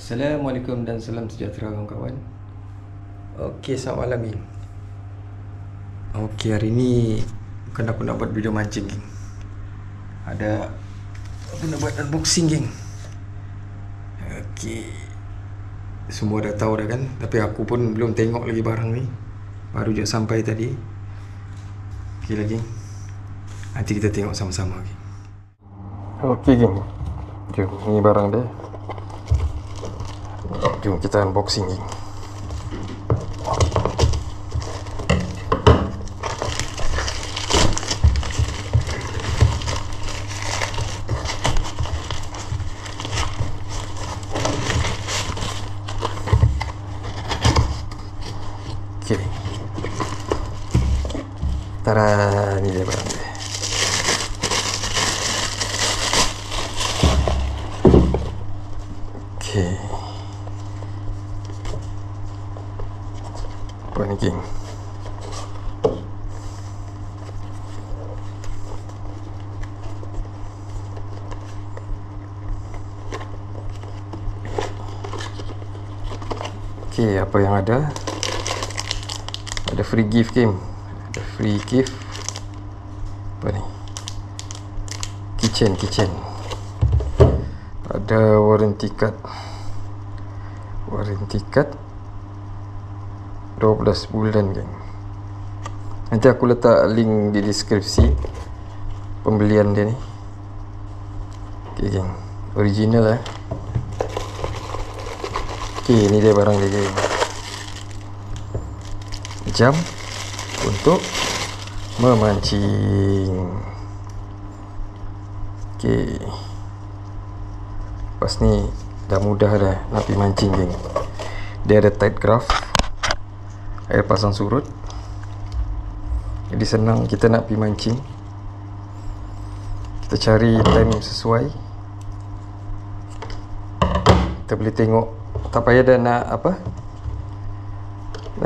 Assalamualaikum dan salam sejahtera kawan-kawan. Okey, selamat malam geng. Okey, hari ni bukan aku nak buat video mancing geng. Aku nak buat unboxing geng. Okey, semua dah tahu dah kan, tapi aku pun belum tengok lagi barang ni. Baru je sampai tadi. Okey lah geng, nanti kita tengok sama-sama geng. Okey geng, jom, ni barang dia. Jom kita unboxing geng. Okey. Tara, ni dia barang dia. Okey. Apa ni geng? Okey, apa yang ada? Ada free gift game. Ada free gift. Apa ni? Kitchen. Ada warranty card. Warranty card 12 bulan geng. Nanti aku letak link di deskripsi pembelian dia ni. Okey geng, original Okey, ni dia barang dia geng. Jam untuk memancing. Okey, lepas ni dah mudah dah nak pergi mancing geng. Dia ada tight graph, air pasang surut, jadi senang kita nak pergi mancing. Kita cari time sesuai. Kita boleh tengok, tak payah dah nak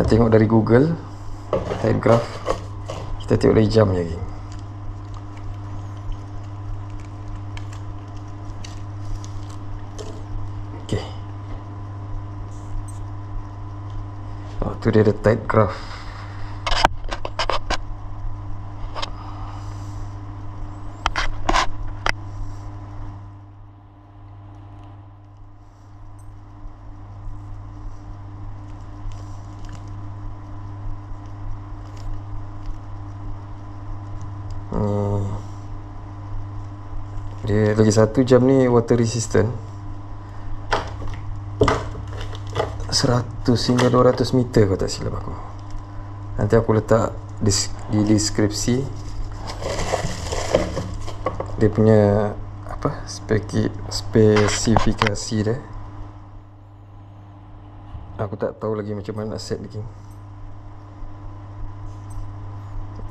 tengok dari Google tight graph. Kita tengok dari jam je geng. Okay, tu dia ada tight graph. Dia lagi satu jam ni water resistant, 100 hingga 200 meter kalau tak silap aku. Nanti aku letak di deskripsi dia punya spesifikasi dia. Aku tak tahu lagi macam mana nak set lagi.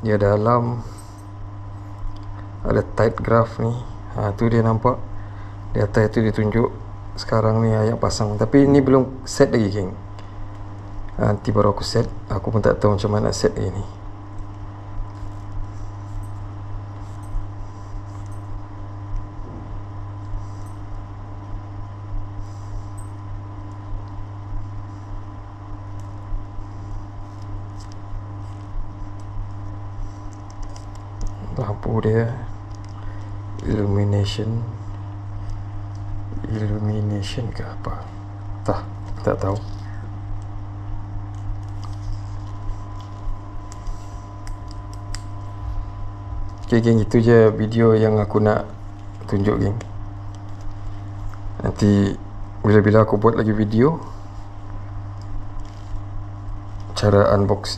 Dia dalam ada tight graph ni. Tu dia nampak di atas tu dia tunjuk sekarang ni ayat pasang, tapi ni belum set lagi geng. Nanti baru aku set. Aku pun tak tahu macam mana nak set lagi ni. Lampu dia illumination ke apa, tak tahu. Okay geng, itu je video yang aku nak tunjuk geng. Nanti bila-bila aku buat lagi video cara unbox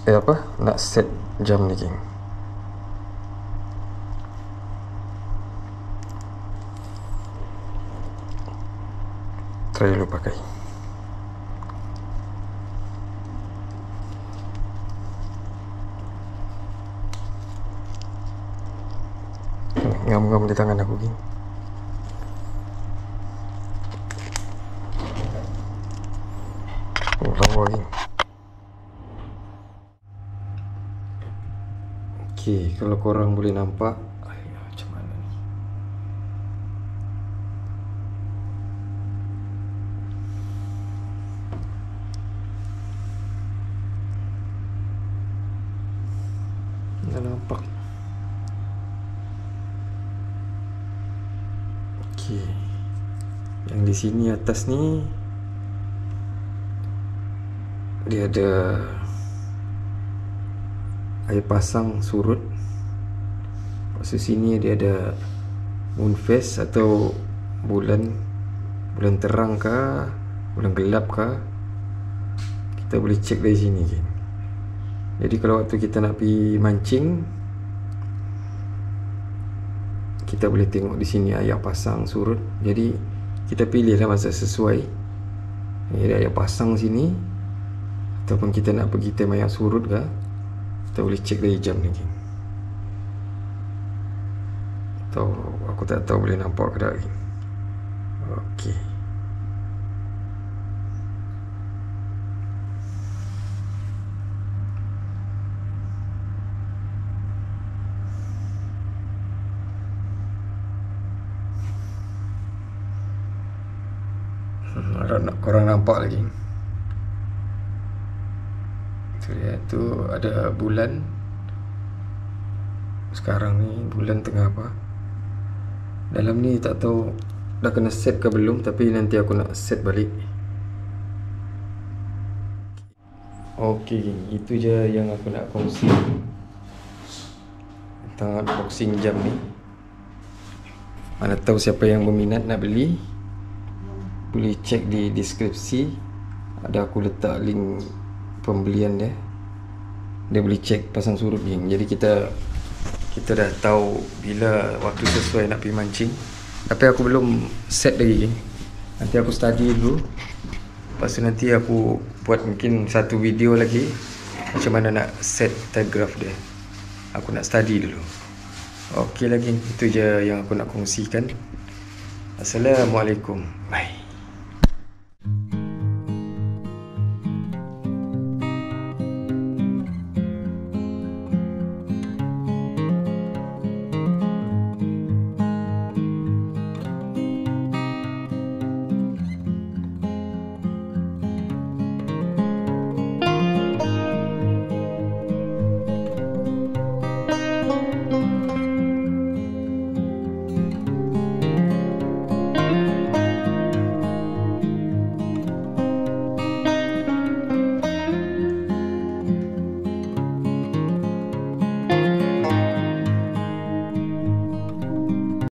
nak set jam ni geng. Try dulu pakai. Ngam-ngam di tangan aku geng. Lawa geng. Okey, kalau korang boleh nampak macam mana ni. Dah nampak. Okey. Yang di sini atas ni dia ada air pasang surut. Lepas sini dia ada moon phase atau bulan terang kah, bulan gelap kah, kita boleh cek dari sini kan. Jadi kalau waktu kita nak pergi mancing, kita boleh tengok di sini air pasang surut. Jadi kita pilihlah masa sesuai. Ada air pasang sini, ataupun kita nak pergi time air surut kah, kita boleh cek dari jam ni kan. Atau aku tak tahu boleh nampak ke tak kan. Okey. Harap nak korang nampak lagi. Tu dia, tu ada bulan. Sekarang ni bulan tengah apa. Dalam ni tak tahu dah kena set ke belum, tapi nanti aku nak set balik. Okey, itu je yang aku nak kongsi tentang unboxing jam ni. Mana tahu siapa yang berminat nak beli, boleh cek di deskripsi. Ada aku letak link pembelian dia. Dia boleh cek pasang surut geng. Jadi kita dah tahu bila waktu sesuai nak pergi mancing. Tapi aku belum set lagi geng. Nanti aku study dulu. Lepas tu nanti aku buat mungkin satu video lagi macam mana nak set type graph dia. Aku nak study dulu. Okey lagi, itu je yang aku nak kongsikan. Assalamualaikum. Bye.